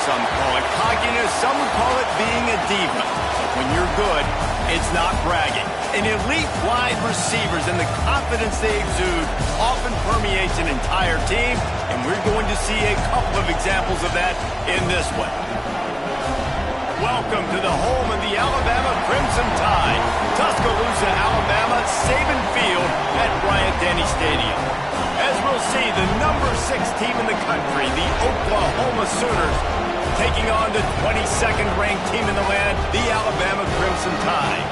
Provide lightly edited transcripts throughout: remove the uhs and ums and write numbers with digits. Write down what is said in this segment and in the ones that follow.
some call it cockiness, some would call it being a diva. But when you're good, it's not bragging. An elite wide receivers and the confidence they exude often permeates an entire team, and we're going to see a couple of examples of that in this one. Welcome to the home of the Alabama Crimson Tide, Tuscaloosa, Alabama, Saban Field at Bryant-Denny Stadium. As we'll see, the number 6 team in the country, the Oklahoma Sooners, taking on the 22nd ranked team in the land, the Alabama Crimson Tide.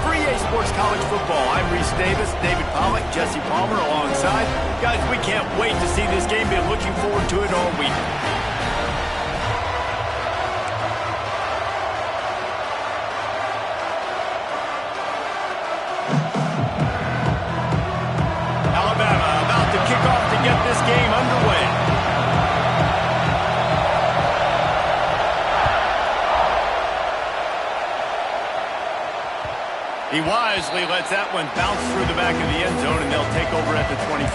For EA Sports College Football, I'm Reese Davis, David Pollack, Jesse Palmer alongside. Guys, we can't wait to see this game. Been looking forward to it all week. Alabama about to kick off to get this game underway. He wisely lets that one bounce through the back of the end zone, and they'll take over at the 25.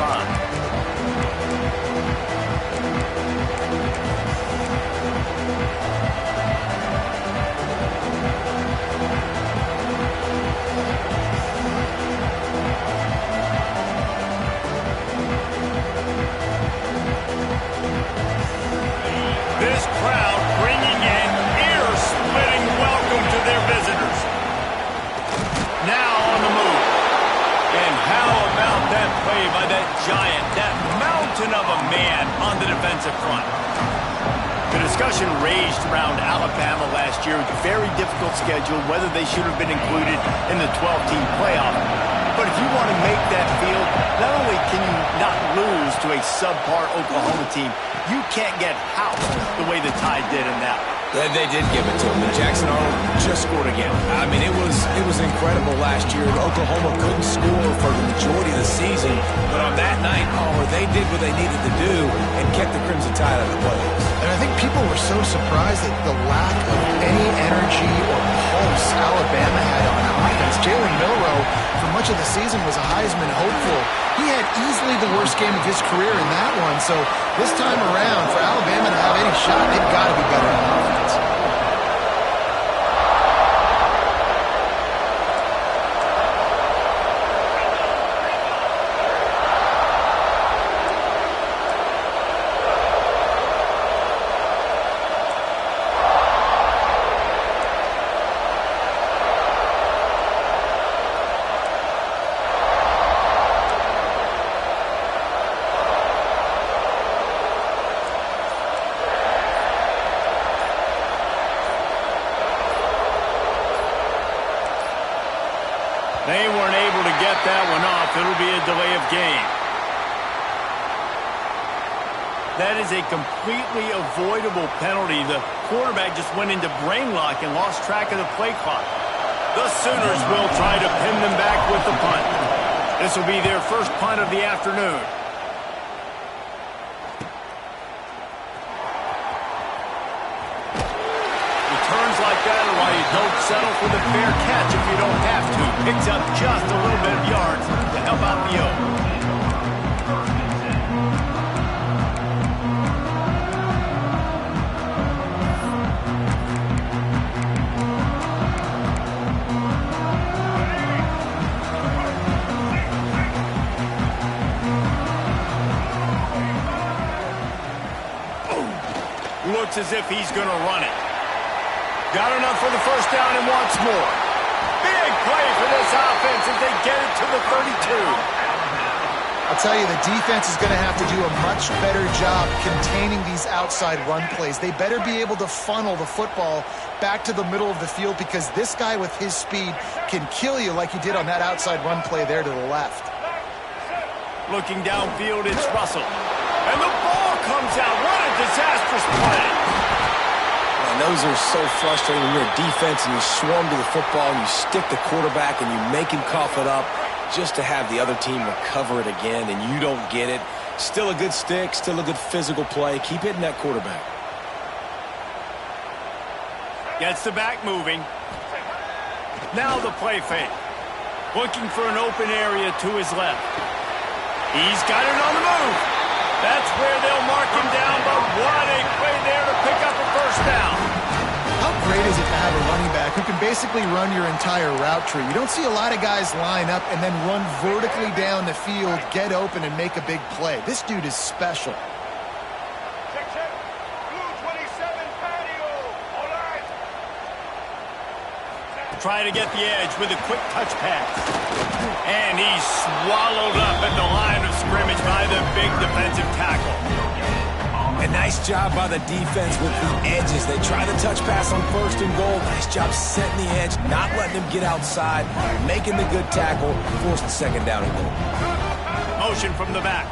This crowd bringing an ear-splitting welcome to their visitors. Now on the move. And how about that play by that giant, that mountain of a man on the defensive front? The discussion raged around Alabama last year with a very difficult schedule, whether they should have been included in the 12-team playoff. But if you want to make that field, not only can you not lose to a subpar Oklahoma team, you can't get housed the way the Tide did in that one. They did give it to him, and Jackson Arnold just scored again. I mean, it was incredible last year. Oklahoma couldn't score for the majority of the season, but on that night, Palmer, they did what they needed to do and kept the Crimson Tide out of the playoffs. And I think people were so surprised at the lack of any energy or pulse Alabama had on offense. Jalen Milroe, for much of the season, was a Heisman hopeful. He had easily the worst game of his career in that one, so this time around, for Alabama to have any shot, they've got to be better on offense. They weren't able to get that one off. It'll be a delay of game. That is a completely avoidable penalty. The quarterback just went into brain lock and lost track of the play clock. The Sooners will try to pin them back with the punt. This will be their first punt of the afternoon. Turns like that are why you don't settle for the fair catch if you don't have to. Picks up just a little bit of yards to help out the Oak. Looks as if he's going to run it. Got enough for the first down and wants more. Big play for this offense as they get it to the 32. I'll tell you, the defense is going to have to do a much better job containing these outside run plays. They better be able to funnel the football back to the middle of the field because this guy with his speed can kill you like he did on that outside run play there to the left. Looking downfield, it's Russell. And the ball comes out. What a disastrous play. And those are so frustrating when you're a defense and you swarm to the football and you stick the quarterback and you make him cough it up just to have the other team recover it again and you don't get it. Still a good stick, still a good physical play. Keep hitting that quarterback. Gets the back moving. Now the play fake. Looking for an open area to his left. He's got it on the move. That's where they'll mark him down, but what a play there to pick up a first basically run your entire route tree. You don't see a lot of guys line up and then run vertically down the field, get open, and make a big play. This dude is special. Trying to get the edge with a quick touch pass. And he's swallowed up at the line of scrimmage by the big defensive tackle. A nice job by the defense with the edges. They try the touch pass on 1st and goal. Nice job setting the edge, not letting him get outside, making the good tackle, forcing 2nd down and goal. Motion from the back.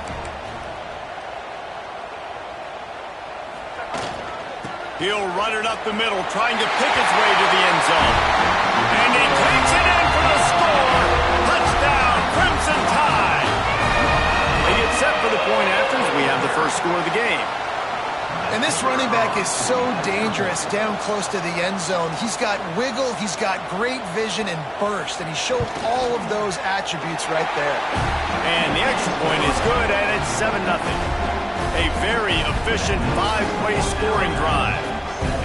He'll run it up the middle, trying to pick its way to the end zone. And he takes it in for the score. Touchdown, Crimson Tide. They get set for the point after as we have the first score of the game. And this running back is so dangerous down close to the end zone. He's got wiggle, he's got great vision and burst, and he showed all of those attributes right there. And the extra point is good, and it's 7-0. A very efficient 5-play scoring drive.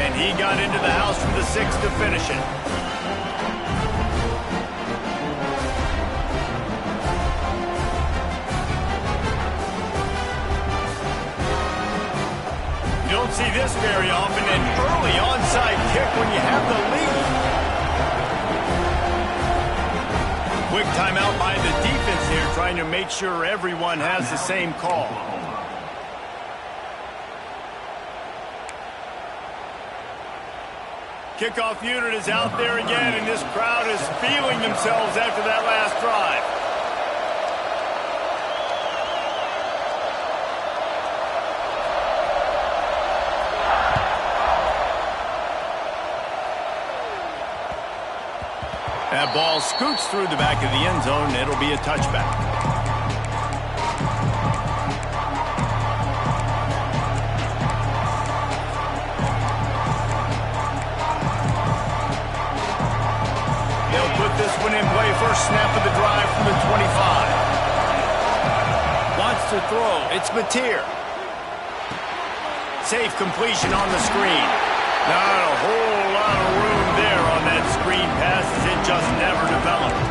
And he got into the house for the 6th to finish it. You don't see this very often, an early onside kick when you have the lead. Quick timeout by the defense here, trying to make sure everyone has the same call. Kickoff unit is out there again, and this crowd is feeling themselves after that last drive. That ball scoots through the back of the end zone, and it'll be a touchback. This one in play, first snap of the drive from the 25. Wants to throw, it's Mateer. Safe completion on the screen. Not a whole lot of room there on that screen pass as it just never developed.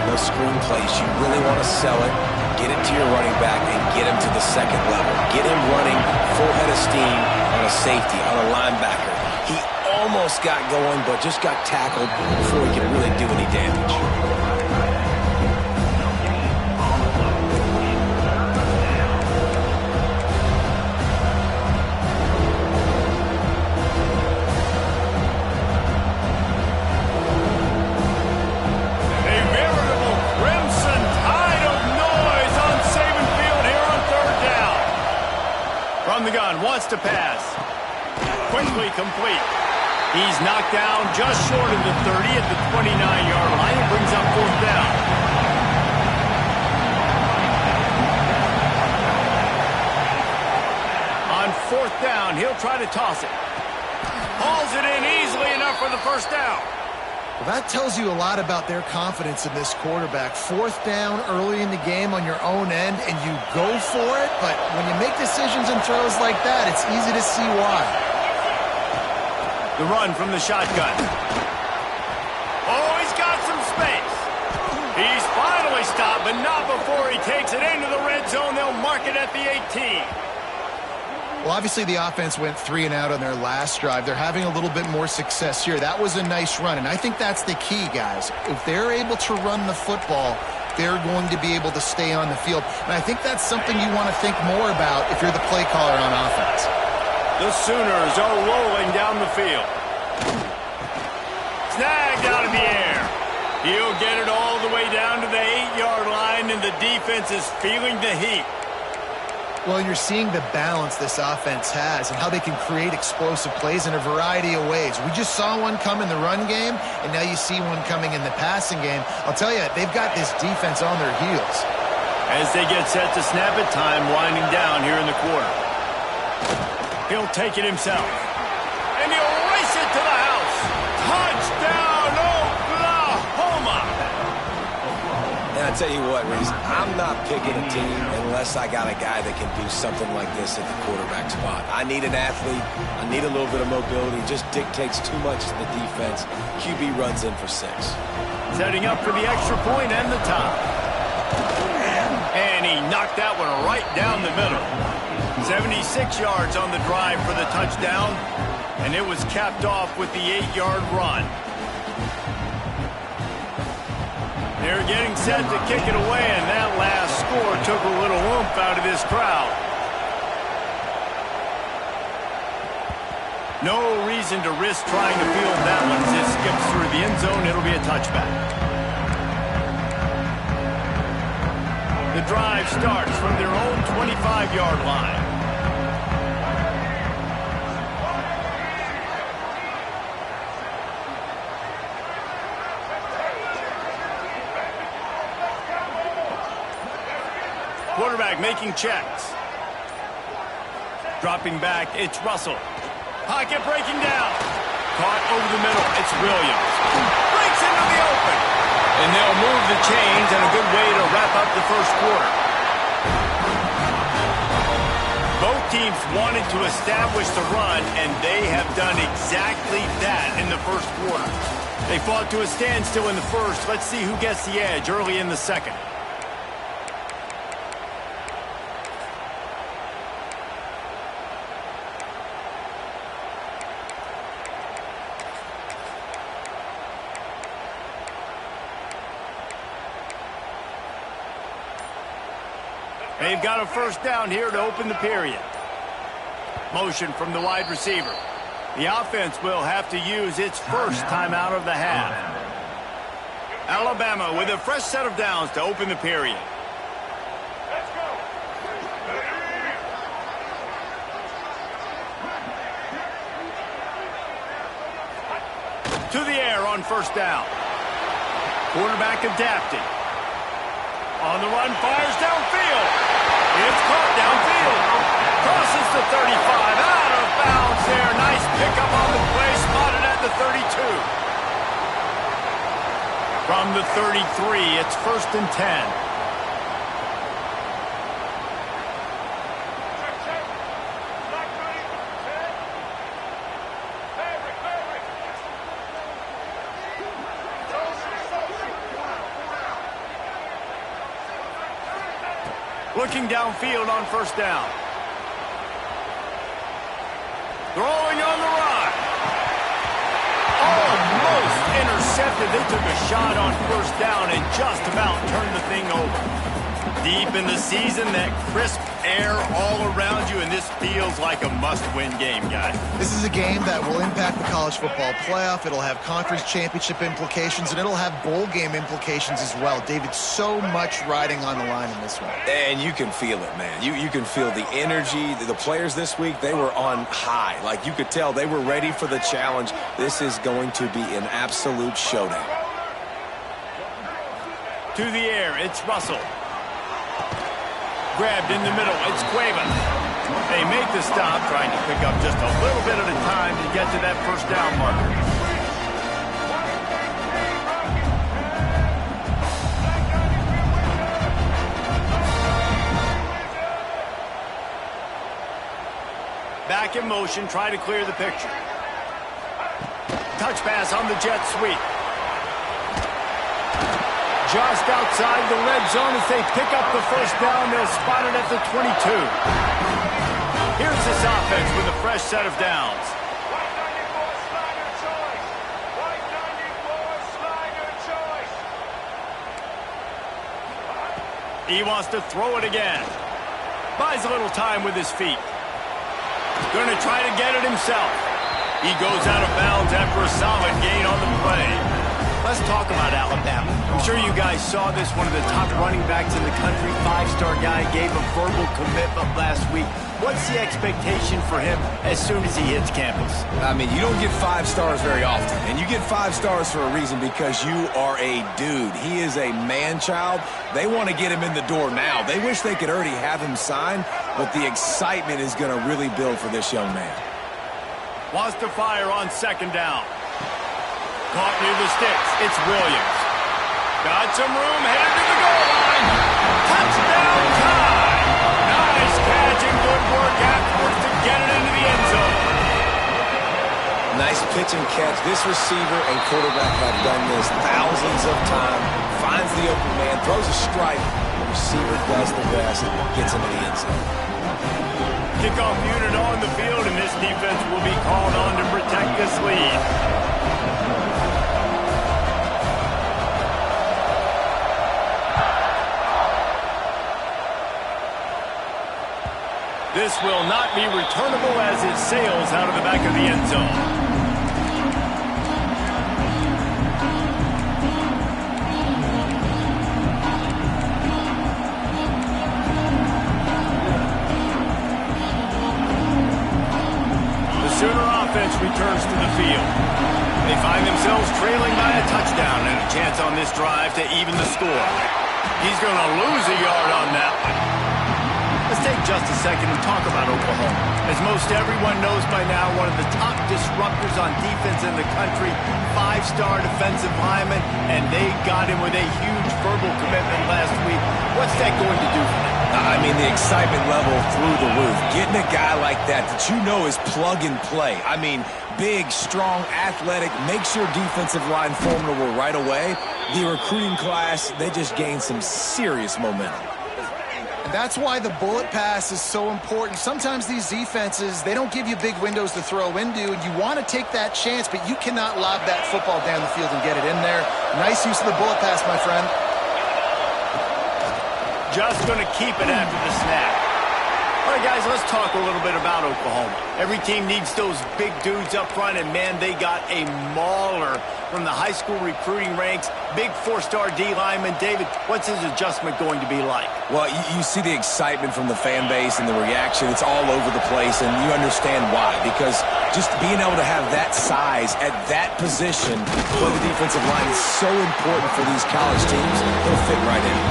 Those screen plays, you really want to sell it, get it to your running back, and get him to the 2nd level. Get him running full head of steam on a safety, on a linebacker. He almost got going, but just got tackled before he could really do any damage. A veritable crimson tide of noise on Saban Field here on 3rd down. From the gun, wants to pass. Quickly complete. He's knocked down just short of the 30 at the 29-yard line. It brings up 4th down. On 4th down, he'll try to toss it. Hauls it in easily enough for the 1st down. Well, that tells you a lot about their confidence in this quarterback. 4th down early in the game on your own end, and you go for it, but when you make decisions and throws like that, it's easy to see why. The run from the shotgun. Oh, he's got some space. He's finally stopped, but not before he takes it into the red zone. They'll mark it at the 18. Well, obviously the offense went 3 and out on their last drive. They're having a little bit more success here. That was a nice run, and I think that's the key, guys. If they're able to run the football, they're going to be able to stay on the field. And I think that's something you want to think more about if you're the play caller on offense. The Sooners are rolling down the field. Snagged out of the air. He'll get it all the way down to the 8-yard line, and the defense is feeling the heat. Well, you're seeing the balance this offense has and how they can create explosive plays in a variety of ways. We just saw one come in the run game, and now you see one coming in the passing game. I'll tell you, they've got this defense on their heels. As they get set to snap it, time winding down here in the quarter. He'll take it himself. And he'll race it to the house. Touchdown, Oklahoma! And I I tell you what, Reese, I'm not picking a team unless I got a guy that can do something like this at the quarterback spot. I need an athlete. I need a little bit of mobility. Just dictates too much to the defense. QB runs in for 6. Setting up for the extra point and the tie. And he knocked that one right down the middle. 76 yards on the drive for the touchdown. And it was capped off with the 8-yard run. They're getting set to kick it away, and that last score took a little oomph out of this crowd. No reason to risk trying to field that one as it skips through the end zone. It'll be a touchback. The drive starts from their own 25-yard line. Quarterback making checks. Dropping back, it's Russell. Pocket breaking down. Caught over the middle, it's Williams. Breaks into the open. And they'll move the chains, and a good way to wrap up the first quarter. Both teams wanted to establish the run, and they have done exactly that in the first quarter. They fought to a standstill in the first. Let's see who gets the edge early in the second. They've got a first down here to open the period. Motion from the wide receiver. The offense will have to use its first timeout of the half. Alabama with a fresh set of downs to open the period. Let's go. To the air on first down. Quarterback adapting. On the run, fires downfield. It's caught downfield. Crosses the 35. Out of bounds there. Nice pickup on the play. Spotted at the 32. From the 33, it's 1st and 10. Looking downfield on first down. Throwing on the run. Almost intercepted. They took a shot on first down and just about turned the thing over. Deep in the season, that crisp air all around you, and this feels like a must-win game, guys. This is a game that will impact the college football playoff. It'll have conference championship implications, and it'll have bowl game implications as well. David, so much riding on the line in this one. And you can feel it, man. You can feel the energy. The players this week, they were on high. Like, you could tell they were ready for the challenge. This is going to be an absolute showdown. To the air, it's Russell. Grabbed in the middle, it's Cuevas. They make the stop, trying to pick up just a little bit at a time to get to that first down marker. Back in motion, try to clear the picture. Touch pass on the jet sweep. Just outside the red zone as they pick up the first down. They'll spot it at the 22. Here's this offense with a fresh set of downs. He wants to throw it again. Buys a little time with his feet. Going to try to get it himself. He goes out of bounds after a solid gain on the play. Let's talk about Alabama. I'm sure you guys saw this. One of the top running backs in the country, five-star guy, gave a verbal commitment last week. What's the expectation for him as soon as he hits campus? I mean, you don't get 5 stars very often. And you get 5 stars for a reason, because you are a dude. He is a man-child. They want to get him in the door now. They wish they could already have him signed, but the excitement is going to really build for this young man. Wants to fire on second down. Caught near the sticks. It's Williams. Got some room, headed to the goal line. Touchdown time. Nice catch and good work afterwards to get it into the end zone. Nice pitch and catch. This receiver and quarterback have done this thousands of times. Finds the open man, throws a strike. The receiver does the rest, gets into the end zone. Kickoff unit on the field, and this defense will be called on to protect this lead. This will not be returnable as it sails out of the back of the end zone. Sooner offense returns to the field. They find themselves trailing by a touchdown and a chance on this drive to even the score. He's going to lose a yard on that one. Let's take just a second and talk about Oklahoma. As most everyone knows by now, one of the top disruptors on defense in the country, 5-star defensive lineman, and they got him with a huge verbal commitment last week. What's that going to do for them? I mean, the excitement level through the roof. Getting a guy like that you know is plug and play. I mean, big, strong, athletic, makes your defensive line formidable right away. The recruiting class, they just gained some serious momentum. And that's why the bullet pass is so important. Sometimes these defenses, they don't give you big windows to throw into, and you want to take that chance, but you cannot lob that football down the field and get it in there. Nice use of the bullet pass, my friend. Just going to keep it after the snap. All right, guys, let's talk a little bit about Oklahoma. Every team needs those big dudes up front, and, man, they got a mauler from the high school recruiting ranks. Big 4-star D lineman. David, what's his adjustment going to be like? Well, you see the excitement from the fan base and the reaction. It's all over the place, and you understand why. Because just being able to have that size at that position for the defensive line is so important for these college teams. They'll fit right in.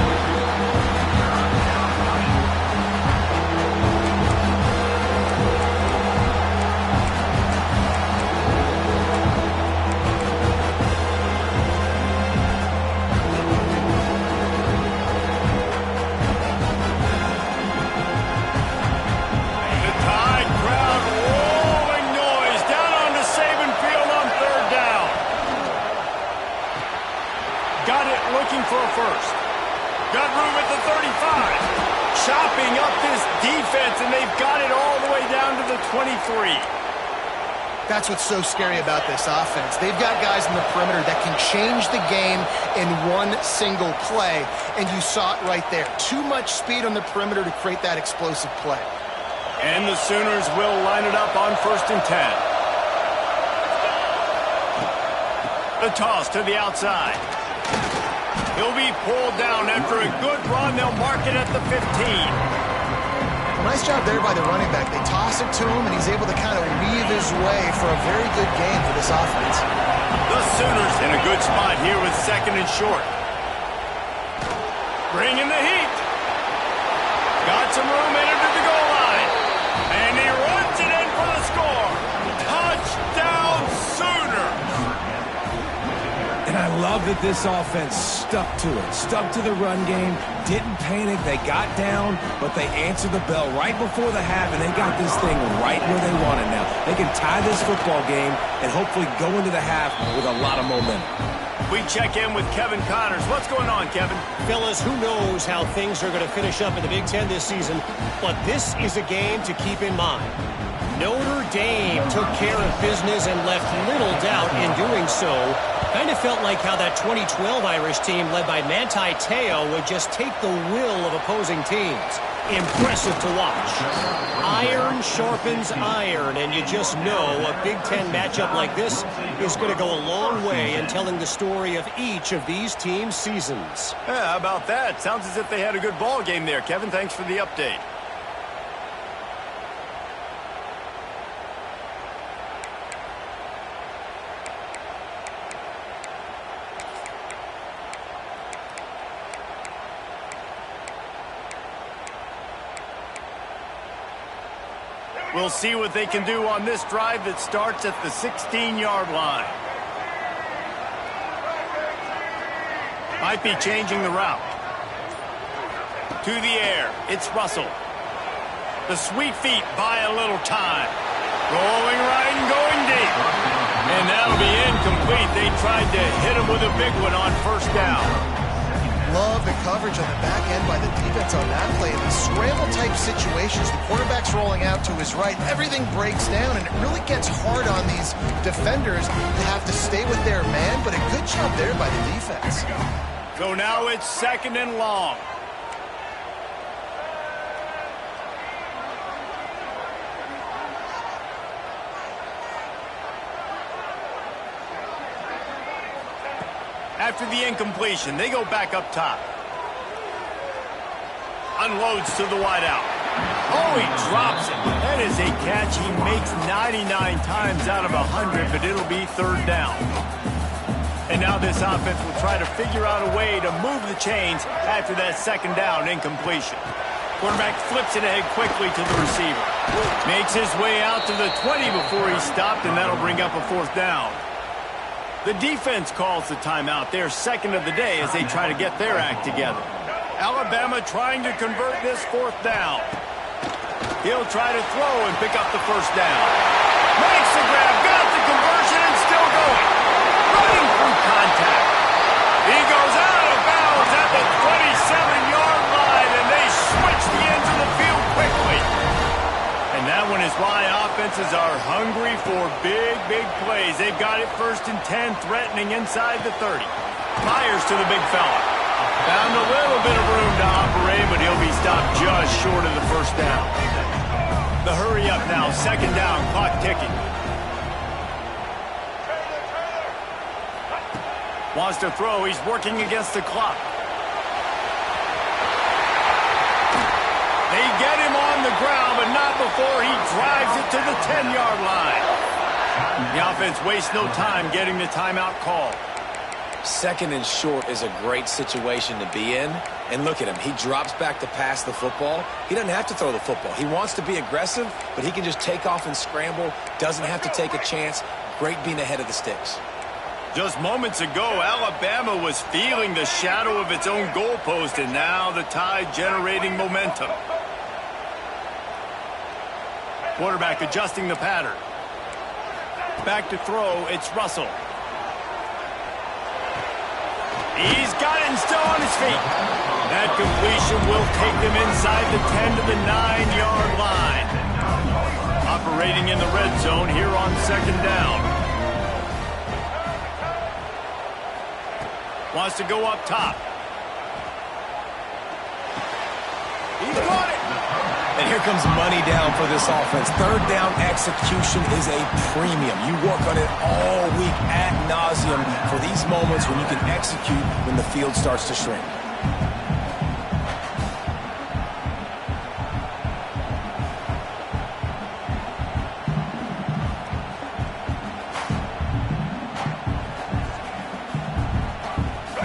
For a first. Got room at the 35. Chopping up this defense, and they've got it all the way down to the 23. That's what's so scary about this offense. They've got guys in the perimeter that can change the game in one single play, and you saw it right there. Too much speed on the perimeter to create that explosive play. And the Sooners will line it up on 1st and 10. The toss to the outside. He'll be pulled down after a good run. They'll mark it at the 15. Nice job there by the running back. They toss it to him, and he's able to kind of weave his way for a very good game for this offense. The Sooners in a good spot here with 2nd and short. Bringing the heat. Got some room headed to the goal line. And he runs it in for the score. Touchdown Sooners. And I love that this offense stuck to it, stuck to the run game, didn't panic. They got down, but they answered the bell right before the half, and they got this thing right where they want it now. They can tie this football game and hopefully go into the half with a lot of momentum. We check in with Kevin Connors. What's going on, Kevin? Fellas, who knows how things are going to finish up in the Big Ten this season, but this is a game to keep in mind. Notre Dame took care of business and left little doubt in doing so. Kind of felt like how that 2012 Irish team led by Manti Te'o would just take the will of opposing teams. Impressive to watch. Iron sharpens iron, and you just know a Big Ten matchup like this is going to go a long way in telling the story of each of these teams' seasons. Yeah, how about that? Sounds as if they had a good ball game there, Kevin. Thanks for the update. We'll see what they can do on this drive that starts at the 16-yard line. Might be changing the route. To the air, it's Russell. The sweet feet buy a little time. Rolling right and going deep. And that'll be incomplete. They tried to hit him with a big one on first down. Love the coverage on the back end by the defense on that play. In these scramble-type situations, the quarterback's rolling out to his right. Everything breaks down, and it really gets hard on these defenders to have to stay with their man, but a good job there by the defense. So now it's 2nd and long. After the incompletion, they go back up top. Unloads to the wideout. Oh, he drops it. That is a catch he makes 99 times out of 100, but it'll be 3rd down. And now this offense will try to figure out a way to move the chains after that 2nd down incompletion. Quarterback flips it ahead quickly to the receiver. Makes his way out to the 20 before he's stopped, and that'll bring up a 4th down. The defense calls the timeout, their 2nd of the day, as they try to get their act together. Alabama trying to convert this 4th down. He'll try to throw and pick up the 1st down. Makes the grab, got the conversion, and still going. Running through contact. He goes out of bounds at the 27-yard line, and they switch the ends of the field quickly. And that one is why offenses are hungry for big, big plays. They've got it 1st and 10, threatening inside the 30. Fires to the big fella. Found a little bit of room to operate, but he'll be stopped just short of the 1st down. The hurry up now, 2nd down, clock ticking. Wants to throw, he's working against the clock. They get him on the ground, but not before he drives it to the 10-yard line. The offense wastes no time getting the timeout call. 2nd and short is a great situation to be in. And look at him. He drops back to pass the football. He doesn't have to throw the football. He wants to be aggressive, but he can just take off and scramble. Doesn't have to take a chance. Great being ahead of the sticks. Just moments ago, Alabama was feeling the shadow of its own goalpost, and now the Tide generating momentum. Quarterback adjusting the pattern. Back to throw, it's Russell. He's got it and still on his feet. That completion will take them inside the 10 to the 9-yard line. Operating in the red zone here on 2nd down. Wants to go up top. He's got it. And here comes money down for this offense. 3rd down execution is a premium. You work on it all week ad nauseum for these moments when you can execute when the field starts to shrink.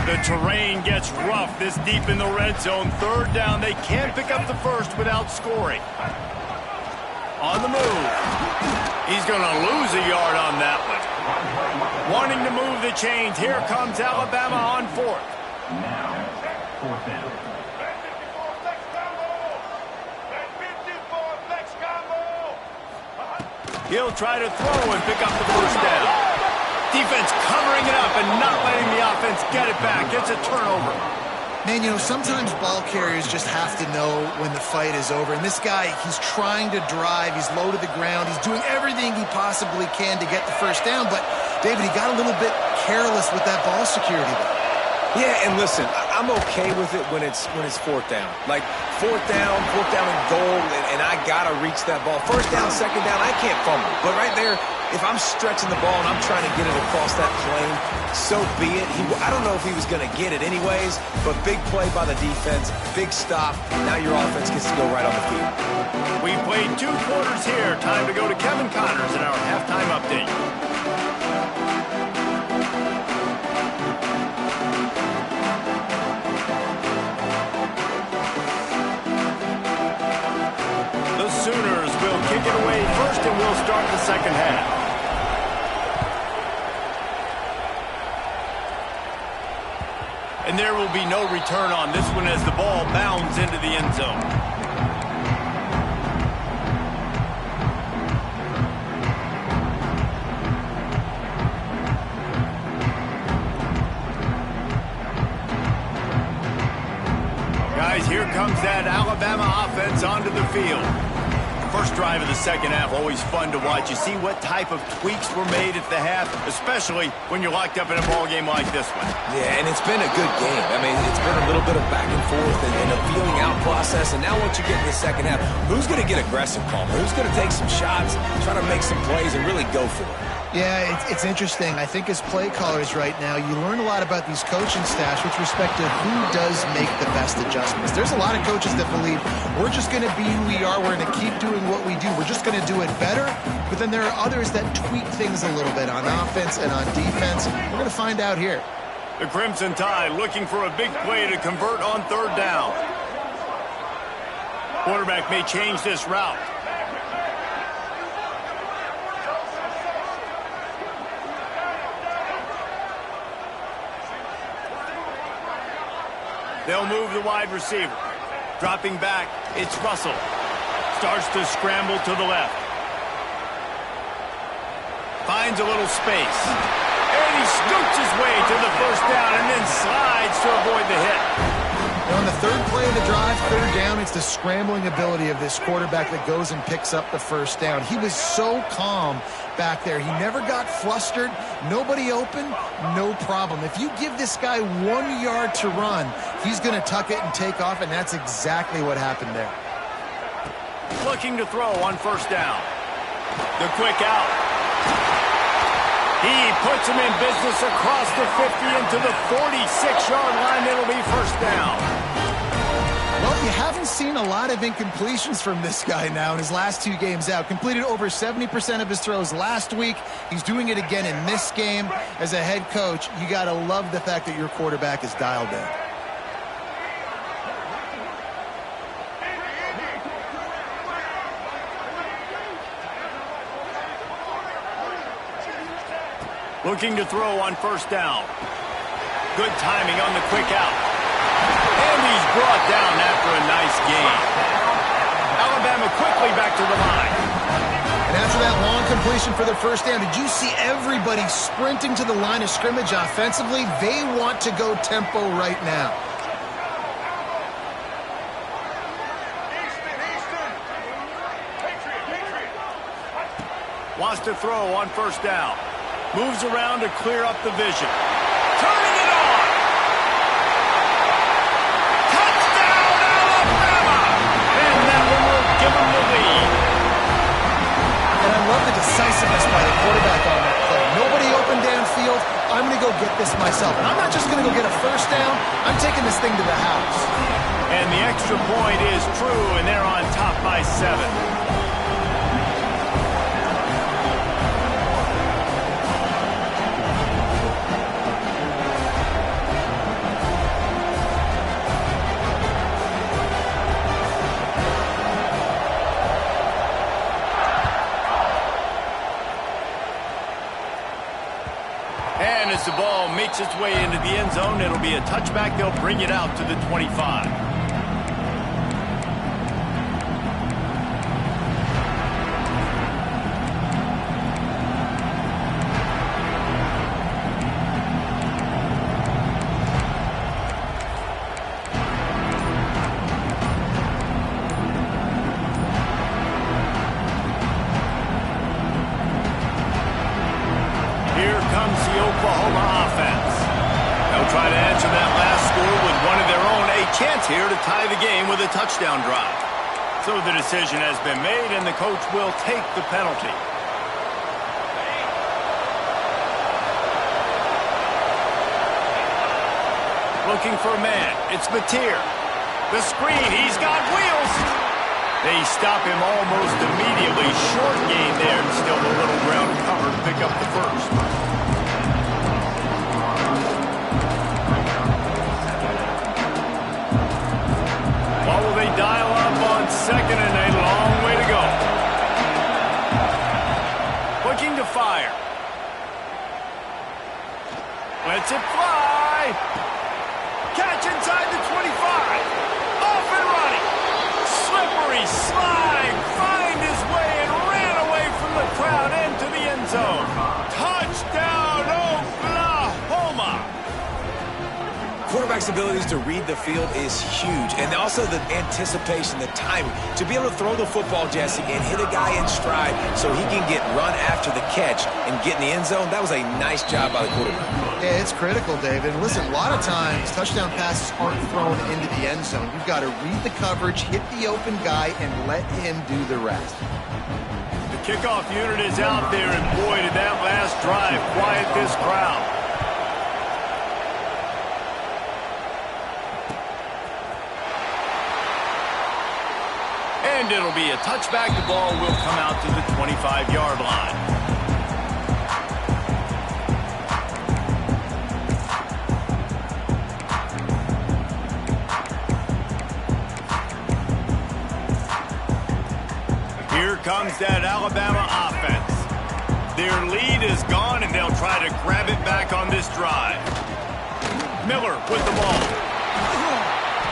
The terrain gets rough this deep in the red zone. 3rd down, they can't pick up the 1st without scoring. On the move. He's going to lose a yard on that one. Wanting to move the chains. Here comes Alabama on 4th. Now, 4th down. He'll try to throw and pick up the 1st down. Defense covering it up and not letting the offense get it back. It's a turnover. Man, you know, sometimes ball carriers just have to know when the fight is over. And this guy, he's trying to drive. He's low to the ground. He's doing everything he possibly can to get the 1st down. But, David, he got a little bit careless with that ball security there. Yeah, and listen, I'm okay with it when it's 4th down. Like, 4th down and goal, and I got to reach that ball. 1st down, 2nd down, I can't fumble. But right there, if I'm stretching the ball and I'm trying to get it across that plane, so be it. I don't know if he was going to get it anyways, but big play by the defense, big stop. Now your offense gets to go right on the field. We played 2 quarters here. Time to go to Kevin Connors in our halftime update. The Sooners will kick it away first, and we'll start the 2nd half. And And there will be no return on this one as the ball bounds into the end zone. Guys, here comes that Alabama offense onto the field. First drive of the second half, always fun to watch. You see what type of tweaks were made at the half, especially when you're locked up in a ball game like this one. Yeah, and it's been a good game. I mean, it's been a little bit of back and forth and a feeling out process. And now once you get in the second half, who's going to get aggressive, Palmer? Who's going to take some shots, try to make some plays, and really go for it? Yeah, it's interesting. I think as play callers right now, you learn a lot about these coaching staffs with respect to who does make the best adjustments. There's a lot of coaches that believe we're just going to be who we are. We're going to keep doing what we do. We're just going to do it better. But then there are others that tweak things a little bit on offense and on defense. We're going to find out here. The Crimson Tide looking for a big play to convert on third down. Quarterback may change this route. They'll move the wide receiver. Dropping back, it's Russell. Starts to scramble to the left. Finds a little space. And he scoots his way to the first down and then slides to avoid the hit. Now on the third play of the drive, third down, it's the scrambling ability of this quarterback that goes and picks up the first down. He was so calm back there. He never got flustered. Nobody open, no problem. If you give this guy 1 yard to run, he's going to tuck it and take off, and that's exactly what happened there. Looking to throw on first down. The quick out. He puts him in business across the 50 into the 46-yard line. It'll be first down. Well, you haven't seen a lot of incompletions from this guy now in his last 2 games out. Completed over 70% of his throws last week. He's doing it again in this game. As a head coach, you got to love the fact that your quarterback is dialed in. Looking to throw on first down. Good timing on the quick out. And he's brought down after a nice gain. Alabama quickly back to the line. And after that long completion for the first down, did you see everybody sprinting to the line of scrimmage offensively? They want to go tempo right now. Wants to throw on first down. Moves around to clear up the vision. Turning it on! Touchdown, Alabama! And that one will give them the lead. And I love the decisiveness by the quarterback on that play. Nobody open downfield. I'm going to go get this myself. And I'm not just going to go get a first down. I'm taking this thing to the house. And the extra point is true, and they're on top by 7. And as the ball makes its way into the end zone, it'll be a touchback. They'll bring it out to the 25. Here comes the Oklahoma offense. They'll try to answer that last score with one of their own. A chance here to tie the game with a touchdown drive. So the decision has been made, and the coach will take the penalty. Looking for a man. It's Mateer. The screen. He's got wheels. They stop him almost immediately. Short gain there, and still a little ground cover to pick up the first. What will they dial up on second and a long way to go? Looking to fire. Lets it fly. Catch inside the 25. Off and running. Slippery slide. Find his way and ran away from the crowd into the end zone. Touchdown, Oklahoma. Quarterback's abilities to read the field is huge, and also the anticipation, the timing. To be able to throw the football, Jesse, and hit a guy in stride so he can get run after the catch and get in the end zone, that was a nice job by the quarterback. Yeah, it's critical, David. And listen, a lot of times touchdown passes aren't thrown into the end zone. You've got to read the coverage, hit the open guy, and let him do the rest. The kickoff unit is out there, and boy, did that last drive quiet this crowd. And it'll be a touchback. The ball will come out to the 25-yard line. Here comes that Alabama offense. Their lead is gone, and they'll try to grab it back on this drive. Miller with the ball.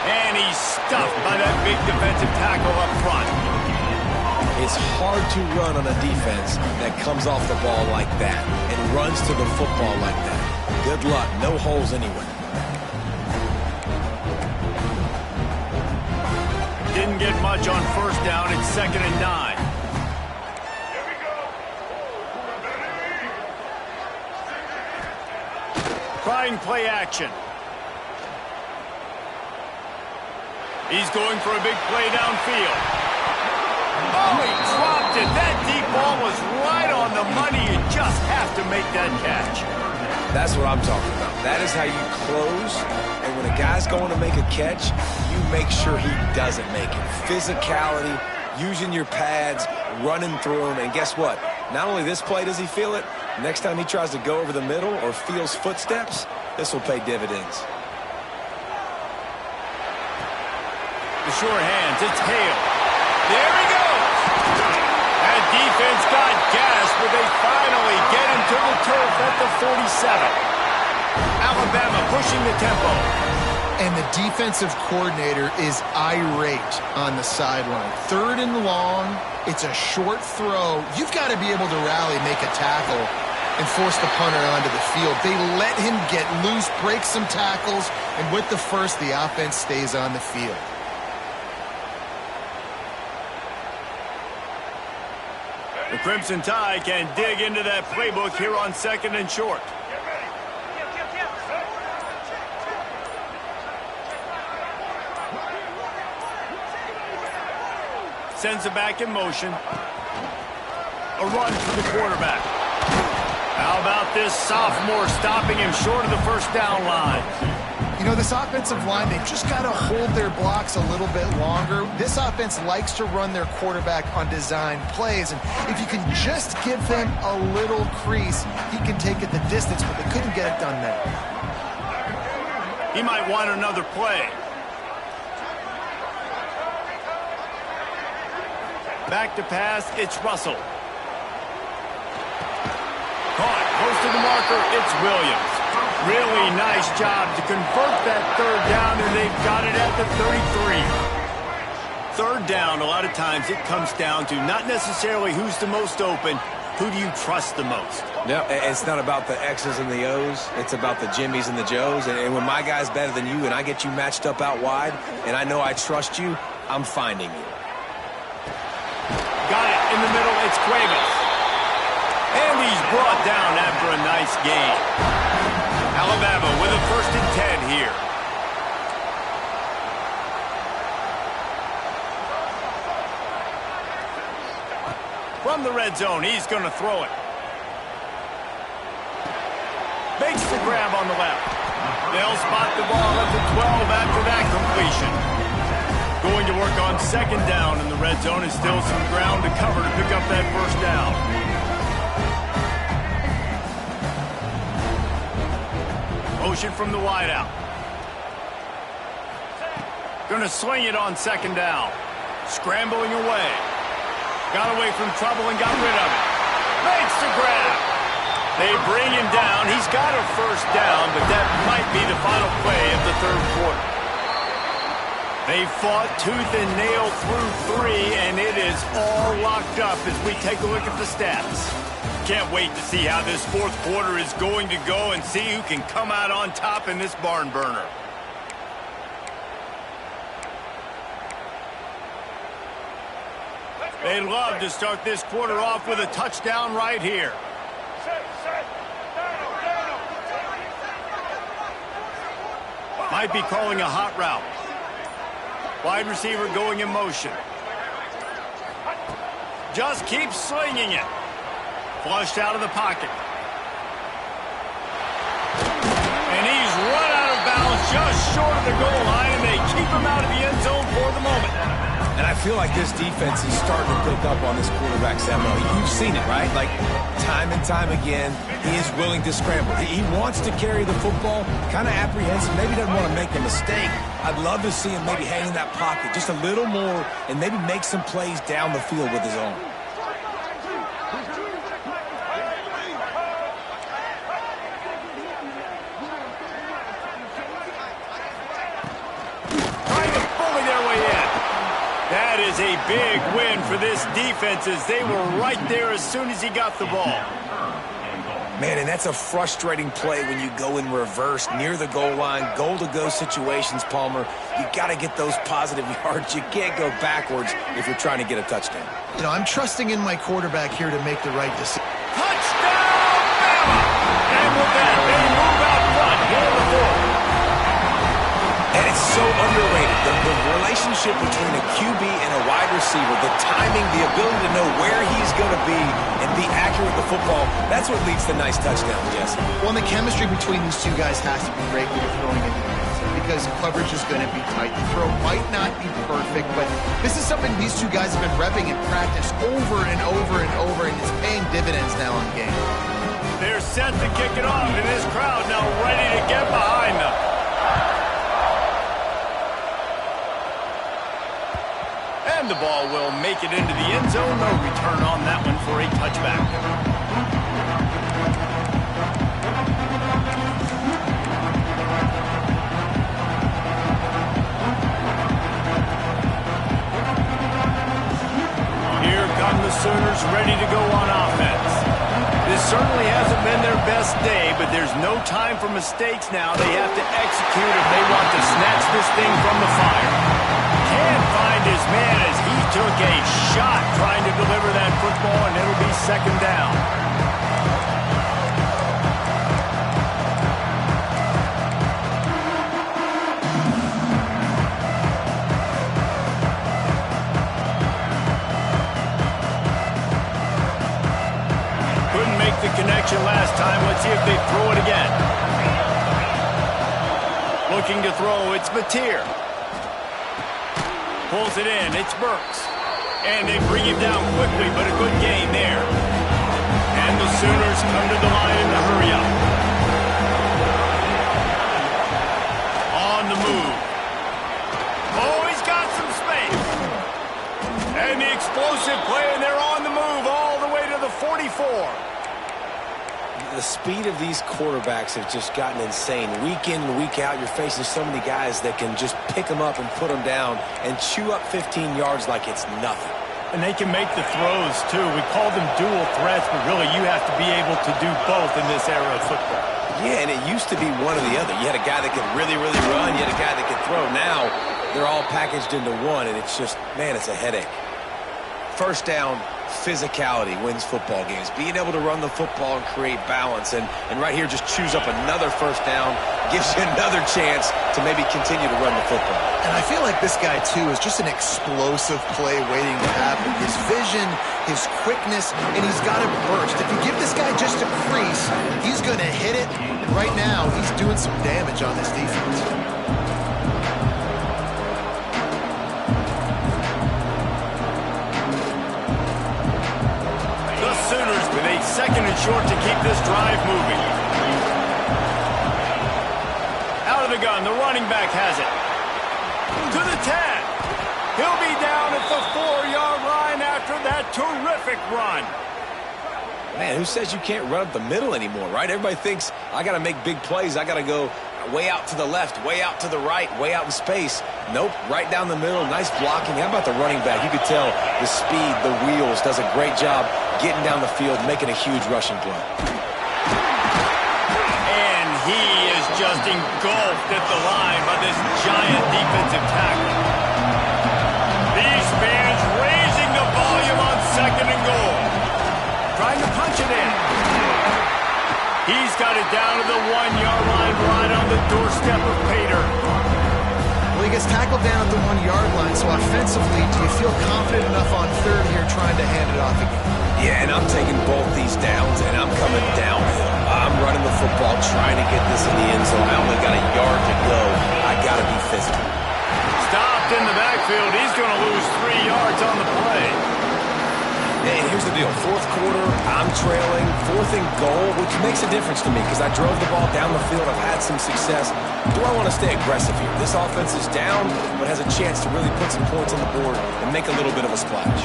And he's stuffed by that big defensive tackle up front. It's hard to run on a defense that comes off the ball like that and runs to the football like that. Good luck. No holes anywhere. Didn't get much on first down. It's 2nd and 9. Trying play action. He's going for a big play downfield. Oh, he dropped it. That deep ball was right on the money. You just have to make that catch. That's what I'm talking about. That is how you close. And when a guy's going to make a catch, you make sure he doesn't make it. Physicality, using your pads, running through them. And guess what? Not only this play does he feel it, next time he tries to go over the middle or feels footsteps, this will pay dividends. The sure hands, it's Hale. There he goes. That defense got gas, but they finally get him to the turf at the 47. Alabama pushing the tempo. And the defensive coordinator is irate on the sideline. 3rd and long, it's a short throw. You've got to be able to rally, make a tackle, and force the punter onto the field. They let him get loose, break some tackles, and with the first, the offense stays on the field. The Crimson Tide can dig into that playbook here on 2nd and short. Sends it back in motion. A run for the quarterback. How about this sophomore stopping him short of the first down line? You know, this offensive line, they've just got to hold their blocks a little bit longer. This offense likes to run their quarterback on design plays, and if you can just give them a little crease, he can take it the distance, but they couldn't get it done there. He might want another play. Back to pass, it's Russell. Caught, close to the marker, it's Williams. Really nice job to convert that 3rd down, and they've got it at the 33. 3rd down, a lot of times it comes down to not necessarily who's the most open, who do you trust the most? No, it's not about the X's and the O's. It's about the Jimmies and the Joes. And when my guy's better than you and I get you matched up out wide, and I know I trust you, I'm finding you. Got it in the middle, it's Cuevas. And he's brought down after a nice gain. Alabama with a 1st and 10 here. From the red zone, he's going to throw it. Makes the grab on the left. They'll spot the ball at the 12 after that completion. Going to work on 2nd down in the red zone, and still some ground to cover to pick up that 1st down. Motion from the wideout. Going to swing it on 2nd down. Scrambling away. Got away from trouble and got rid of it. Makes the grab. They bring him down. He's got a first down, but that might be the final play of the third quarter. They fought tooth and nail through 3, and it is all locked up as we take a look at the stats. Can't wait to see how this fourth quarter is going to go and see who can come out on top in this barn burner. They'd love to start this quarter off with a touchdown right here. Might be calling a hot route. Wide receiver going in motion. Just keeps slinging it. Flushed out of the pocket. And he's run out of bounds just short of the goal line, and they keep him out of the end zone for the moment. And I feel like this defense is starting to pick up on this quarterback's MO. You've seen it, right? Like, time and time again, he is willing to scramble. He wants to carry the football, kind of apprehensive, maybe doesn't want to make a mistake. I'd love to see him maybe hang in that pocket just a little more and maybe make some plays down the field with his own. That is a big win for this defense as they were right there as soon as he got the ball. Man, and that's a frustrating play when you go in reverse near the goal line, goal-to-go situations, Palmer. You got to get those positive yards. You can't go backwards if you're trying to get a touchdown. You know, I'm trusting in my quarterback here to make the right decision. Touchdown, Bama! And with that, they move out front here in the fourth. And it's so underrated, the relationship between a QB and a wide receiver, the timing, the ability to know where he's going to be and be accurate with the football, that's what leads to nice touchdowns, Jesse. Well, and the chemistry between these two guys has to be great when you're throwing into the end zone because coverage is going to be tight. The throw might not be perfect, but this is something these two guys have been repping in practice over and over and over, and it's paying dividends now in game. They're set to kick it off, and this crowd now ready to get behind them. And the ball will make it into the end zone. No return on that one for a touchback. Here come the Sooners ready to go on offense. This certainly hasn't been their best day, but there's no time for mistakes now. They have to execute if they want to snatch this thing from the fire. Can't find his man as he took a shot trying to deliver that football, and it'll be second down. Couldn't make the connection last time. Let's see if they throw it again. Looking to throw, it's Mateer. Pulls it in, it's Burks. And they bring him down quickly, but a good gain there. And the Sooners come to the line in the hurry up. On the move. Oh, he's got some space. And the explosive play, and they're on the move all the way to the 44. The speed of these quarterbacks have just gotten insane. Week in and week out, you're facing so many guys that can just pick them up and put them down and chew up 15 yards like it's nothing. And they can make the throws, too. We call them dual threats, but really you have to be able to do both in this era of football. Yeah, and it used to be one or the other. You had a guy that could really, really run. You had a guy that could throw. Now they're all packaged into one, and it's just, man, it's a headache. First down, physicality wins football games. Being able to run the football and create balance. And right here, just choose up another first down, gives you another chance to maybe continue to run the football. And I feel like this guy, too, is just an explosive play waiting to happen. His vision, his quickness, and he's got a burst. If you give this guy just a crease, he's going to hit it. And right now, he's doing some damage on this defense. Sooners with a second and short to keep this drive moving. Out of the gun, the running back has it. To the 10. He'll be down at the 4-yard line after that terrific run. Man, who says you can't run up the middle anymore, right? Everybody thinks I got to make big plays. I got to go way out to the left, way out to the right, way out in space. Nope, right down the middle. Nice blocking. How about the running back? You could tell the speed, the wheels, does a great job getting down the field, making a huge rushing play. And he is just engulfed at the line by this giant defensive tackle. These fans raising the volume on 2nd and goal. Trying to punch it in. He's got it down to the 1-yard line, right on the doorstep of Pater. Well, he gets tackled down at the 1-yard line, so offensively, do you feel confident enough on 3rd here trying to hand it off again? Yeah, and I'm taking both these downs, and I'm coming downhill. I'm running the football, trying to get this in the end zone. I only got a yard to go. I got to be physical. Stopped in the backfield. He's going to lose 3 yards on the play. And here's the deal. 4th quarter, I'm trailing. 4th and goal, which makes a difference to me because I drove the ball down the field. I've had some success. Do I want to stay aggressive here? This offense is down, but has a chance to really put some points on the board and make a little bit of a splash.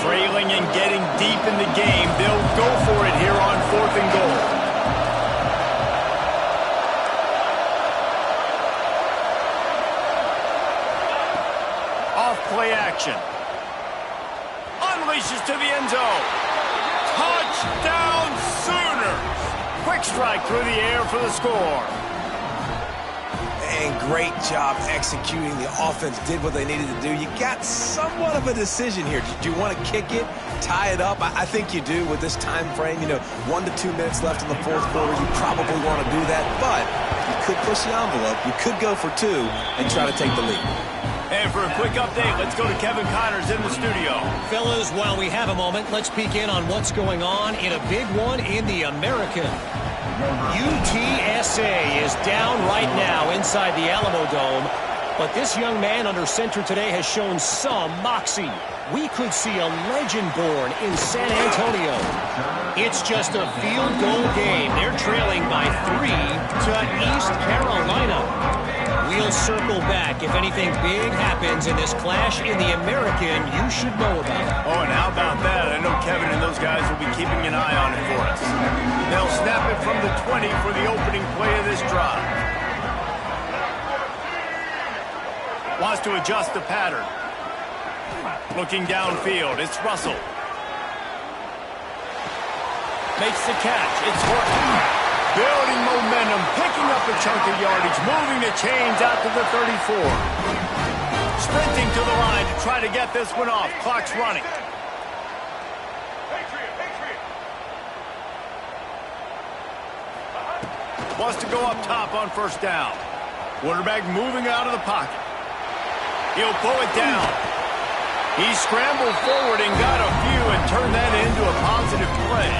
Trailing and getting deep in the game. They'll go for it here on 4th and goal. Play action. Unleashes to the end zone. Touchdown Sooners. Quick strike through the air for the score. And great job executing. The offense did what they needed to do. You got somewhat of a decision here. Do you want to kick it, tie it up? I think you do with this time frame. 1 to 2 minutes left in the 4th quarter. You probably want to do that, but you could push the envelope. You could go for 2 and try to take the lead. And for a quick update, let's go to Kevin Connors in the studio. Fellas, while we have a moment, let's peek in on what's going on in a big one in the American. UTSA is down right now inside the Alamo Dome, but this young man under center today has shown some moxie. We could see a legend born in San Antonio. It's just a field goal game. They're trailing by 3 to East Carolina. We'll circle back if anything big happens in this clash in the American you should know about. Oh, and how about that? I know Kevin and those guys will be keeping an eye on it for us. They'll snap it from the 20 for the opening play of this drive. Wants to adjust the pattern. Looking downfield, it's Russell. Makes the catch, it's Horton. Building momentum, picking up a chunk of yardage, moving the chains out to the 34. Sprinting to the line to try to get this one off. Clock's running. Wants to go up top on 1st down. Quarterback moving out of the pocket. He'll pull it down. He scrambled forward and got a few and turned that into a positive play.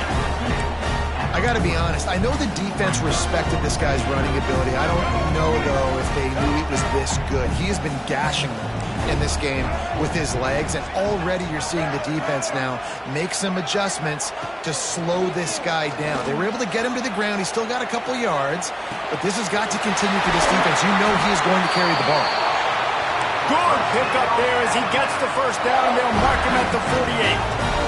I got to be honest. I know the defense respected this guy's running ability. I don't know, though, if they knew he was this good. He has been gashing them in this game with his legs, and already you're seeing the defense now make some adjustments to slow this guy down. They were able to get him to the ground. He's still got a couple yards, but this has got to continue for this defense. You know he is going to carry the ball. Good pick up there as he gets the 1st down. They'll mark him at the 48.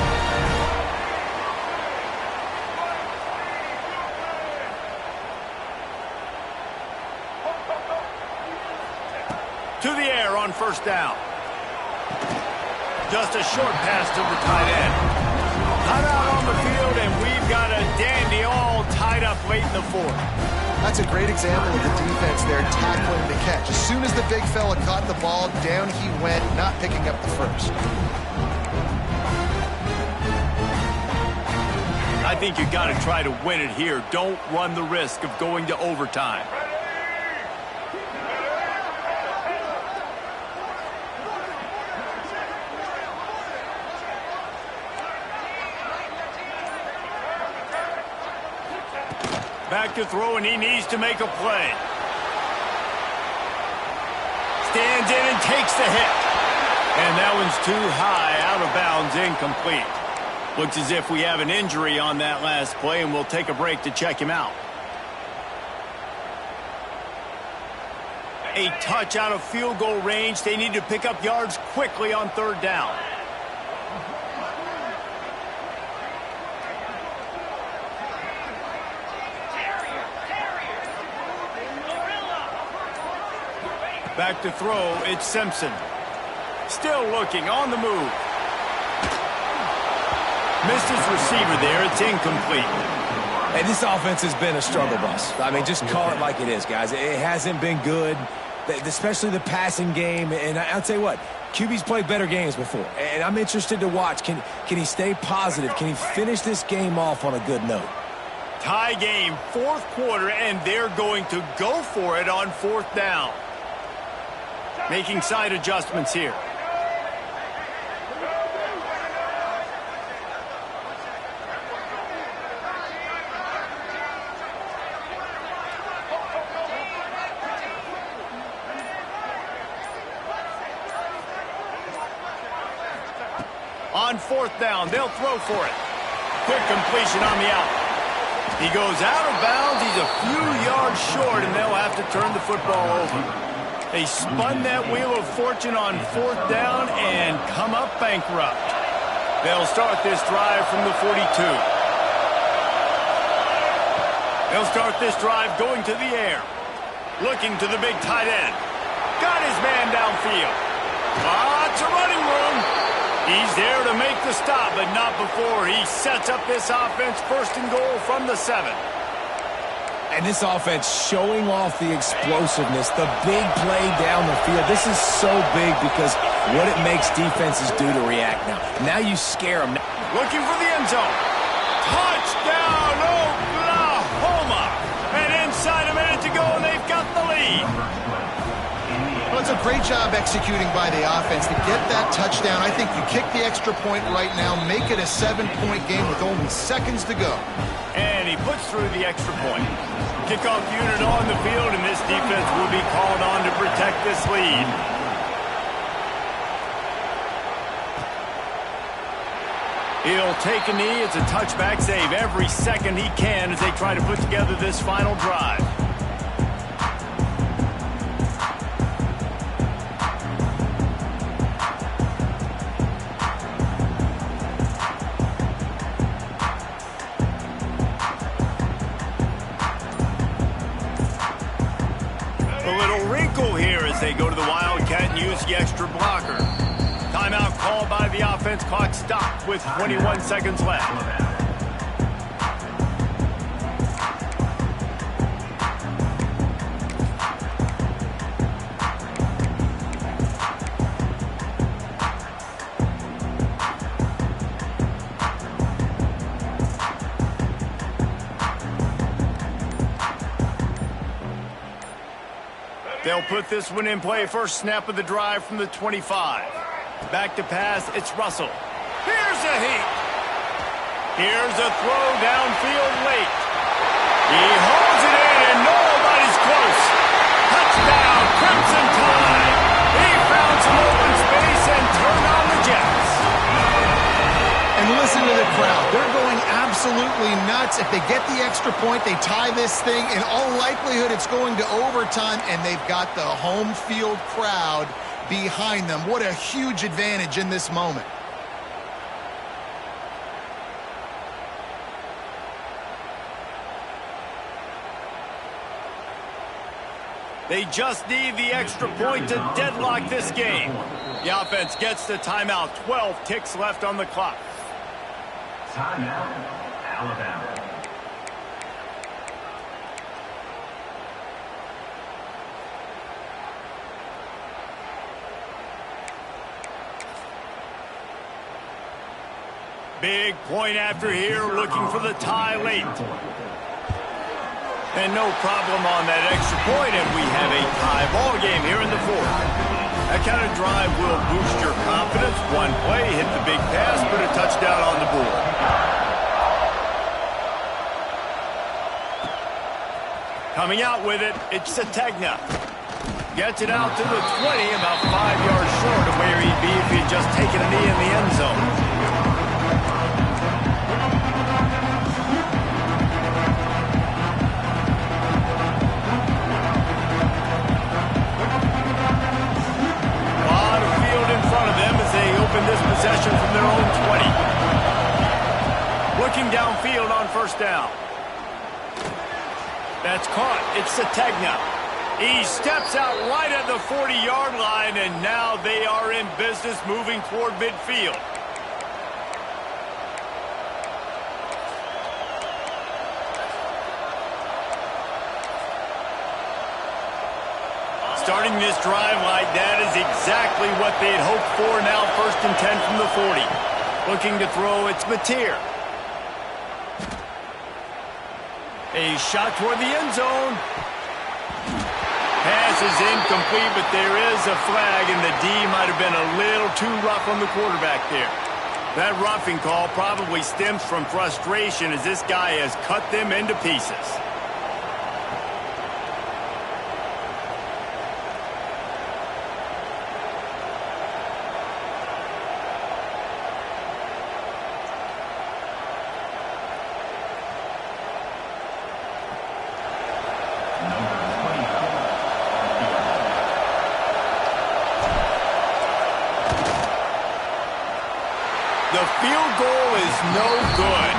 To the air on 1st down. Just a short pass to the tight end. Cut out on the field, and we've got a dandy all tied up late in the 4th. That's a great example of the defense there tackling the catch. As soon as the big fella caught the ball, down he went, not picking up the 1st. I think you got to try to win it here. Don't run the risk of going to overtime. Back to throw, and he needs to make a play. Stands in and takes the hit. And that one's too high, out of bounds, incomplete. Looks as if we have an injury on that last play, and we'll take a break to check him out. A touch out of field goal range. They need to pick up yards quickly on third down. Back to throw, it's Simpson. Still looking, on the move. Missed his receiver there, it's incomplete. Hey, this offense has been a struggle bus. I mean, just call it like it is, guys. It hasn't been good, especially the passing game. And I'll tell you what, QB's played better games before. And I'm interested to watch. Can he stay positive? Can he finish this game off on a good note? Tie game, fourth quarter, and they're going to go for it on fourth down. Making side adjustments here. On fourth down, they'll throw for it. Quick completion on the out. He goes out of bounds. He's a few yards short, and they'll have to turn the football over. They spun that wheel of fortune on fourth down and come up bankrupt. They'll start this drive from the 42. They'll start this drive going to the air. Looking to the big tight end. Got his man downfield. Lots of running room. He's there to make the stop, but not before he sets up this offense first and goal from the 7. And this offense showing off the explosiveness, the big play down the field. This is so big because what it makes defenses do to react now. Now you scare them. Looking for the end zone. Touchdown, Oklahoma! And inside a minute to go, and they've got the lead. Well, it's a great job executing by the offense to get that touchdown. I think you kick the extra point right now, make it a 7-point game with only seconds to go. And he puts through the extra point. Kickoff unit on the field, and this defense will be called on to protect this lead. He'll take a knee. It's a touchback save every second he can as they try to put together this final drive. They go to the Wildcat and use the extra blocker. Timeout called by the offense. Clock stopped with 21 seconds left. They'll put this one in play. First snap of the drive from the 25. Back to pass, it's Russell. Here's a heat. Here's a throw downfield late. He holds it in and nobody's close. Touchdown, Crimson Tide. He found some open space and turned on the Jets. And listen to the crowd. They're going absolutely nuts. If they get the extra point, they tie this thing. In all likelihood, it's going to overtime, and they've got the home field crowd behind them. What a huge advantage in this moment. They just need the extra point to deadlock this game. The offense gets the timeout. 12 ticks left on the clock. Timeout, Alabama. Big point after here, looking for the tie late. And no problem on that extra point, and we have a tie ball game here in the fourth. That kind of drive will boost your confidence. One play, hit the big pass, put a touchdown on the board. Coming out with it, it's Sategna. Gets it out to the 20, about 5 yards short of where he'd be if he'd just taken a knee in the end zone. first down. That's caught. It's Sategna. He steps out right at the 40-yard line, and now they are in business moving toward midfield. Starting this drive like that is exactly what they'd hoped for. Now 1st and 10 from the 40. Looking to throw, it's Mateer. A shot toward the end zone. Pass is incomplete, but there is a flag, and the D might have been a little too rough on the quarterback there. That roughing call probably stems from frustration as this guy has cut them into pieces. The field goal is no good.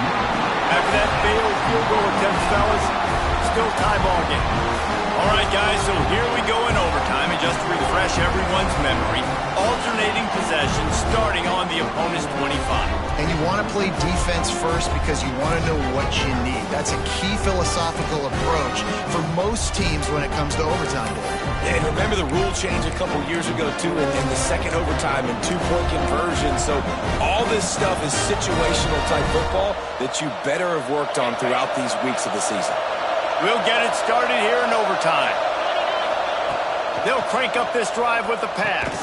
After that failed field goal attempt, fellas, still tie ball game. All right, guys, so here we go in overtime. And just to refresh everyone's memory, alternating possession starting on the opponent's 25. And you want to play defense first because you want to know what you need. That's a key philosophical approach for most teams when it comes to overtime. Yeah, and remember the rule change a couple years ago, too, in the second overtime and two-point conversion. So all this stuff is situational type football that you better have worked on throughout these weeks of the season. We'll get it started here in overtime. They'll crank up this drive with a pass.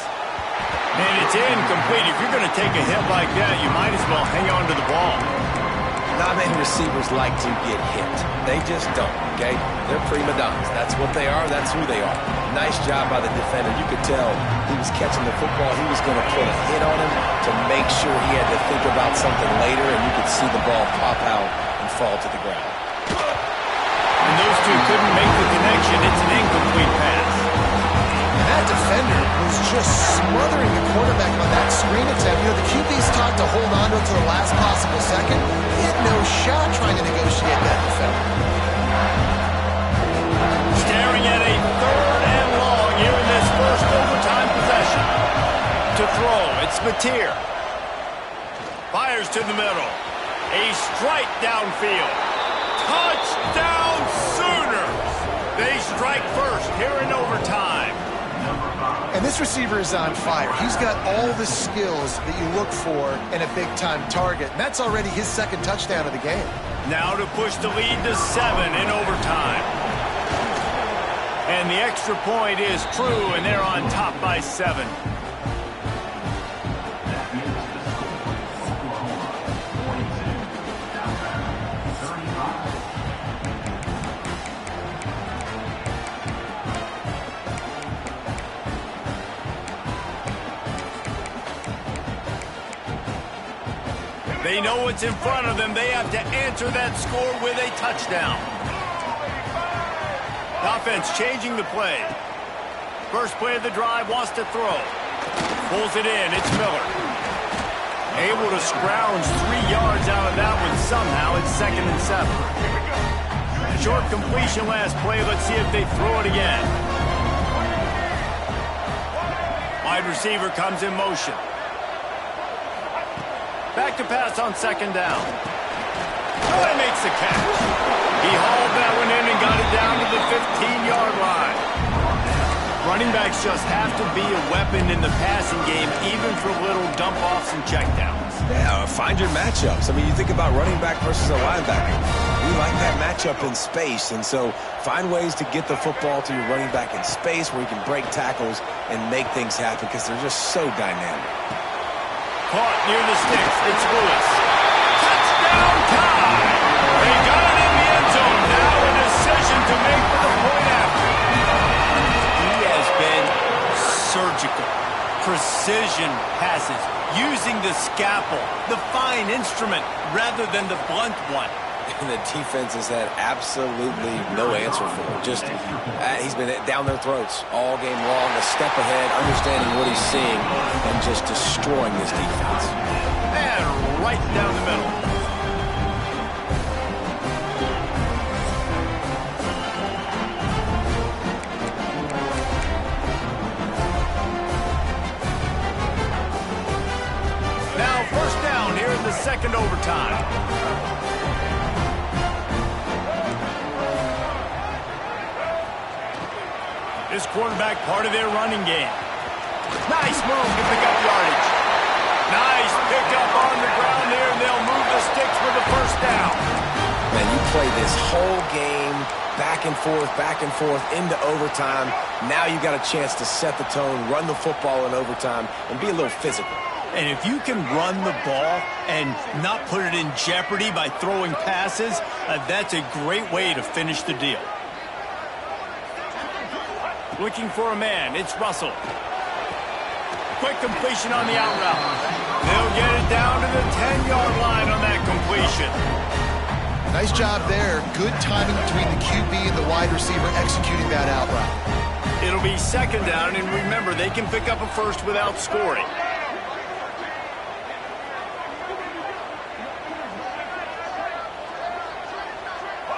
And it's incomplete. If you're going to take a hit like that, you might as well hang on to the ball. Not many receivers like to get hit. They just don't, okay? They're prima donnas. That's what they are. That's who they are. Nice job by the defender. You could tell he was catching the football. He was going to put a hit on him to make sure he had to think about something later, and you could see the ball pop out and fall to the ground. And those two couldn't make the connection. It's an incomplete pass. And that defender was just smothering the quarterback on that screen attempt. You know, the QB's taught to hold on to it to the last possible second. He had no shot trying to negotiate that defender. Staring at a 3rd and long here in this first overtime possession. To throw, it's Mateer. Fires to the middle. A strike downfield. Touchdown Sooners! They strike first here in overtime. And this receiver is on fire. He's got all the skills that you look for in a big-time target. And that's already his 2nd touchdown of the game. Now to push the lead to 7 in overtime. And the extra point is true, and they're on top by 7. They know what's in front of them. They have to answer that score with a touchdown. Offense changing the play. First play of the drive, wants to throw. Pulls it in, it's Miller. Able to scrounge 3 yards out of that one somehow. It's 2nd and 7. Short completion last play. Let's see if they throw it again. Wide receiver comes in motion. Back to pass on 2nd down. Boy makes the catch. He hauled that one in and got it down to the 15-yard line. Running backs just have to be a weapon in the passing game, even for little dump-offs and checkdowns. Yeah, find your matchups. I mean, you think about running back versus a linebacker. We like that matchup in space, and so find ways to get the football to your running back in space where you can break tackles and make things happen because they're just so dynamic. Caught near the sticks. It's Lewis. Touchdown time! They got it in the end zone. Now a decision to make for the point after. He has been surgical. Precision passes. Using the scalpel, the fine instrument, rather than the blunt one. And the defense has had absolutely no answer for him. Just, he's been down their throats all game long, a step ahead, understanding what he's seeing, and just destroying this defense. And right down the middle. second overtime. This quarterback part of their running game. Nice move to pick up yardage. Nice pickup on the ground there, and they'll move the sticks with the first down. Man, you play this whole game back and forth into overtime. Now you got a chance to set the tone, run the football in overtime, and be a little physical. And if you can run the ball and not put it in jeopardy by throwing passes, that's a great way to finish the deal. Looking for a man, it's Russell. Quick completion on the out route. They'll get it down to the 10-yard line on that completion. Nice job there. Good timing between the QB and the wide receiver executing that out route. It'll be second down, and remember, they can pick up a first without scoring.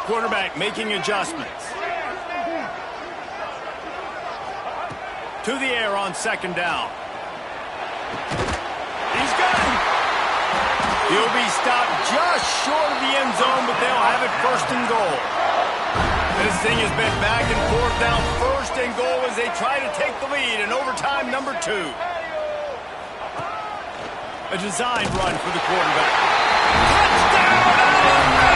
Quarterback making adjustments. To the air on second down. He's got him. He'll be stopped just short of the end zone, but they'll have it first and goal. This thing has been back and forth now, first and goal as they try to take the lead in overtime number 2. A designed run for the quarterback. Touchdown, Alabama!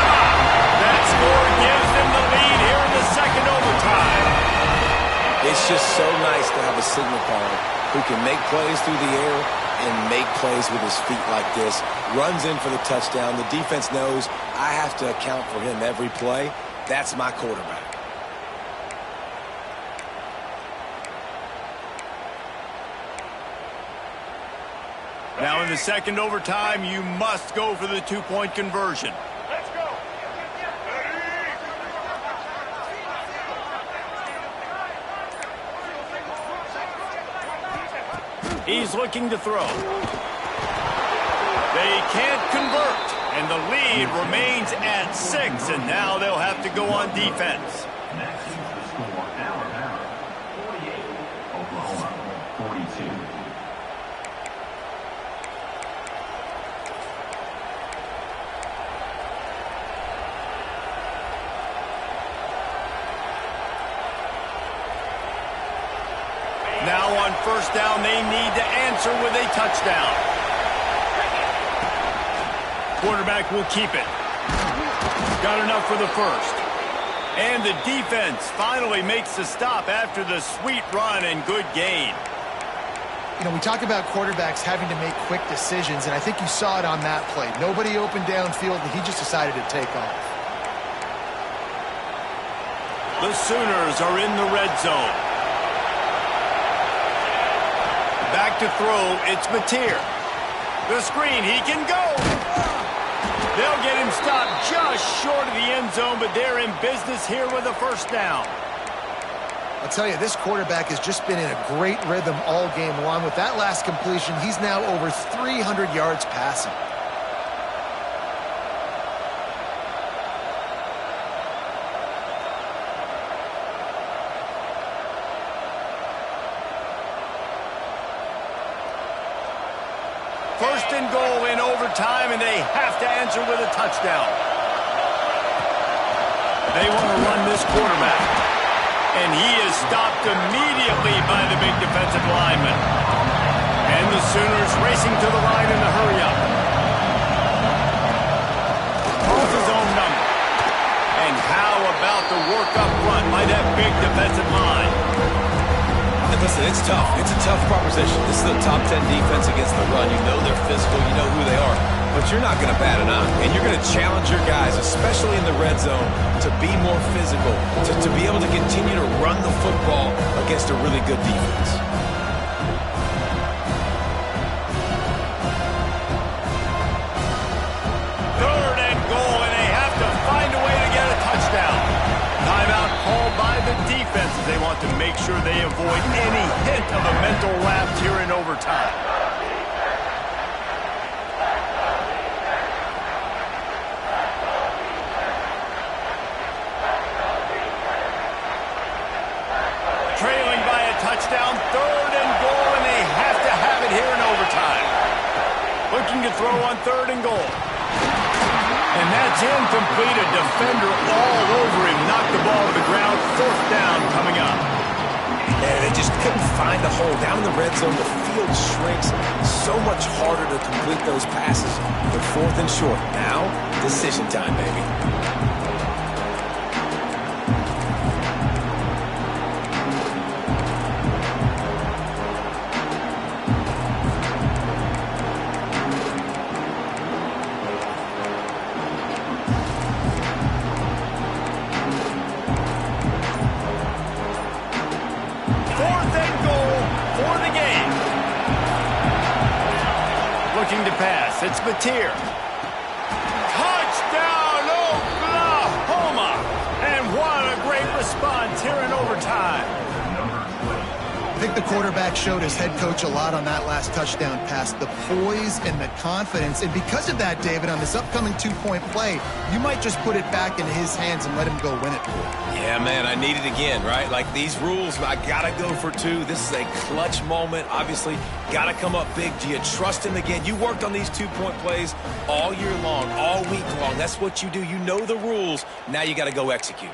That score gives them the lead here in the second overtime. It's just so nice to have a signal caller who can make plays through the air and make plays with his feet like this. Runs in for the touchdown. The defense knows I have to account for him every play. That's my quarterback. Now in the second overtime, you must go for the 2-point conversion. Let's go. He's looking to throw. They can't convert, and the lead remains at 6, and now they'll have to go on defense. Next, the score, Alabama 48, Oklahoma 42. Now on first down, they need to answer with a touchdown. Quarterback will keep it. Got enough for the first. And the defense finally makes the stop after the sweet run and good gain. You know, we talk about quarterbacks having to make quick decisions, and I think you saw it on that play. Nobody opened downfield, and he just decided to take off. The Sooners are in the red zone. Back to throw, it's Mateer. The screen, he can go. They'll get him stopped just short of the end zone, but they're in business here with a first down. I'll tell you, this quarterback has just been in a great rhythm all game long. With that last completion, he's now over 300 yards passing. First and goal in overtime, and they have to answer with a touchdown. They want to run this quarterback. And he is stopped immediately by the big defensive lineman. And the Sooners racing to the line in the hurry-up. Calls his own number. And how about the work up front by that big defensive line? Listen, it's tough. It's a tough proposition. This is a top 10 defense against the run. You know they're physical. You know who they are. But you're not going to bat an eye. And you're going to challenge your guys, especially in the red zone, to be more physical, to be able to continue to run the football against a really good defense. Third and goal, and they have to find a way to get a touchdown. Timeout called by the defense as they want to make sure they avoid any hint of a mental lapse here in overtime. Trailing by a touchdown, third and goal, and they have to have it here in overtime. Looking to throw on third and goal. And that's incomplete. A defender all over him. Knocked the ball to the ground. 4th down coming up. And they just couldn't find the hole. Down in the red zone, the field shrinks. So much harder to complete those passes. But 4th and short. Now, decision time, baby. Looking to pass. It's Mateer. Touchdown, Oklahoma! And what a great response here in overtime. I think the quarterback showed his head coach a lot on that last touchdown pass, the poise and the confidence. And because of that, David, on this upcoming 2-point play, you might just put it back into his hands and let him go win it. Yeah, man, I need it again, right? Like these rules, I got to go for 2. This is a clutch moment. Obviously, got to come up big. Do you trust him again? You worked on these 2-point plays all year long, all week long. That's what you do. You know the rules. Now you got to go execute.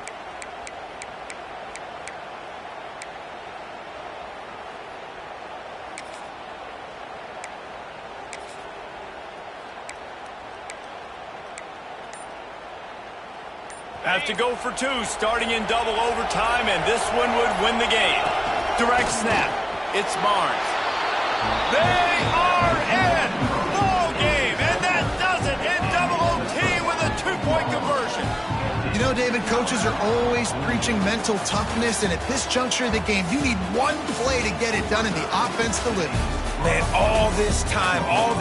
Have to go for 2, starting in double overtime, and this one would win the game. Direct snap. It's Barnes. They are in! Ball game, and that does it in double OT with a 2-point conversion. You know, David, coaches are always preaching mental toughness, and at this juncture of the game, you need one play to get it done, and the offense delivered. Man, all this time, all the